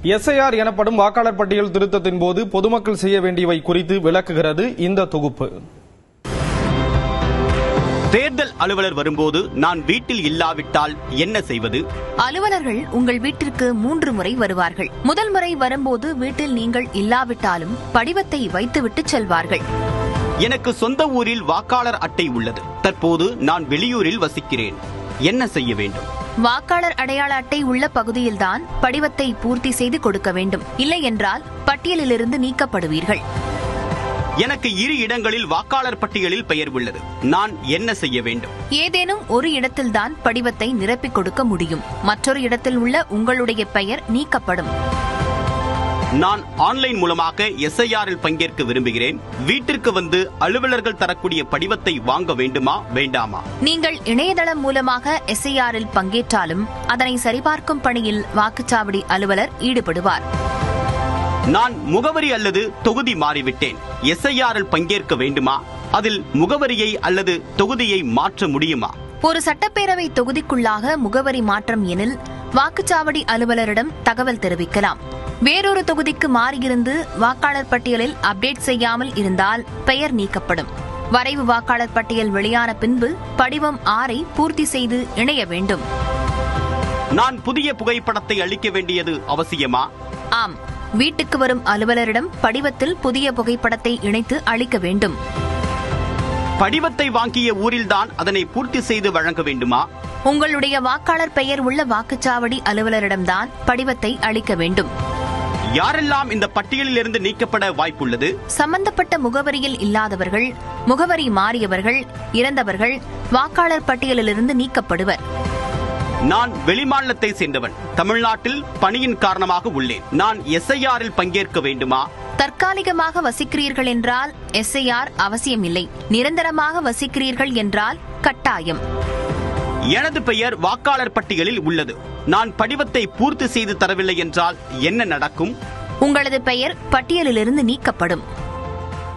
SIR எனப்படும் வாக்காளர் பட்டியல் திருத்தத்தின் போது பொதுமக்கள் செய்ய வேண்டியவை குறித்து விளக்குகிறது இந்த தொகுப்பு. தேர்தல் அலுவலர் வரும்போது நான் வீட்டில் இல்லாவிட்டால் என்ன செய்வது? அலுவலர்கள் உங்கள் வீட்டிற்கு 3 முறை வருவார்கள். முதல் முறை வரும்போது வீட்டில் நீங்கள் இல்லாவிட்டாலும் படிவத்தை வைத்துவிட்டு செல்வார்கள். எனக்கு சொந்த ஊரில் வாக்காளர் அட்டை உள்ளது. தற்போது நான் வெளியூரில் வசிக்கிறேன். என்ன செய்ய வேண்டும்? வாக்காளர் அடையாள அட்டை உள்ள பகுதியில்தான் படிவத்தை பூர்த்தி செய்து கொடுக்க வேண்டும். இல்லை என்றால் பட்டியலிலிருந்து நீக்கப்படுவீர்கள். எனக்கு 2 இடங்களில் வாக்காளர் பட்டியலில் பெயர் உள்ளது. நான் என்ன செய்ய வேண்டும்? ஏதேனும் ஒரு இடத்தில்தான் படிவத்தை நிரப்பிக் கொடுக்க முடியும். மற்றொரு இடத்தில் உள்ள உங்களுடைய பெயர் நீக்கப்படும். நான் ஆன்லைன் மூலமாக எஸ்ஐஆரில் பங்கேற்க விரும்புகிறேன். வீட்டிற்கு வந்து அலுவலர்கள் தரக்கூடிய படிவத்தை வாங்க வேண்டுமா வேண்டாமா? நீங்கள் இணையதளம் மூலமாக எஸ்ஐஆரில் பங்கேற்றாலும் அதனை சரிபார்க்கும் பணியில் வாக்குச்சாவடி அலுவலர் ஈடுபடுவார். நான் முகவரி அல்லது தொகுதி மாறிவிட்டேன். எஸ்ஐஆரில் பங்கேற்க வேண்டுமா? அதில் முகவரியை அல்லது தொகுதியை மாற்ற முடியுமா? ஒரு சட்டப்பேரவை தொகுதிக்குள்ளாக முகவரி மாற்றம் எனில் வாக்குச்சாவடி அலுவலரிடம் தகவல் தெரிவிக்கலாம். வேறொரு தொகுதிக்கு மாறியிருந்து வாக்காளர் பட்டியலில் அப்டேட் செய்யாமல் இருந்தால் பெயர் நீக்கப்படும். வரைவு வாக்காளர் பட்டியல் வெளியான பின்பு படிவம் 6 பூர்த்தி செய்து இணைய வேண்டும். நான் புதிய புகைப்படத்தை அளிக்க வேண்டியது அவசியமா? ஆம், வீட்டுக்கு வரும் அலுவலரிடம் படிவத்தில் புதிய புகைப்படத்தை இணைத்து அளிக்க வேண்டும். படிவத்தை வாங்கிய ஊரில்தான் அதனை பூர்த்தி செய்து வழங்க வேண்டுமா? உங்களுடைய வாக்காளர் பெயர் உள்ள வாக்குச்சாவடி அலுவலரிடம்தான் படிவத்தை அளிக்க வேண்டும். யாரெல்லாம் இந்த பட்டியலில் இருந்து நீக்கப்பட வாய்ப்புள்ளது? சம்பந்தப்பட்ட முகவரியில் இல்லாதவர்கள், முகவரி மாறியவர்கள், இறந்தவர்கள் வாக்காளர் பட்டியலிலிருந்து நீக்கப்படுவர். நான் வெளிமாநிலத்தை சேர்ந்தவன். தமிழ்நாட்டில் பணியின் காரணமாக உள்ளேன். நான் எஸ்ஐஆரில் பங்கேற்க வேண்டுமா? தற்காலிகமாக வசிக்கிறீர்கள் என்றால் எஸ்ஐஆர் அவசியமில்லை. நிரந்தரமாக வசிக்கிறீர்கள் என்றால் கட்டாயம். எனது பெயர் வாக்காளர் பட்டியலில் உள்ளது. நான் படிவத்தை பூர்த்தி செய்து தரவில்லை என்றால் என்ன நடக்கும்? உங்களது பெயர் பட்டியலிலிருந்து நீக்கப்படும்.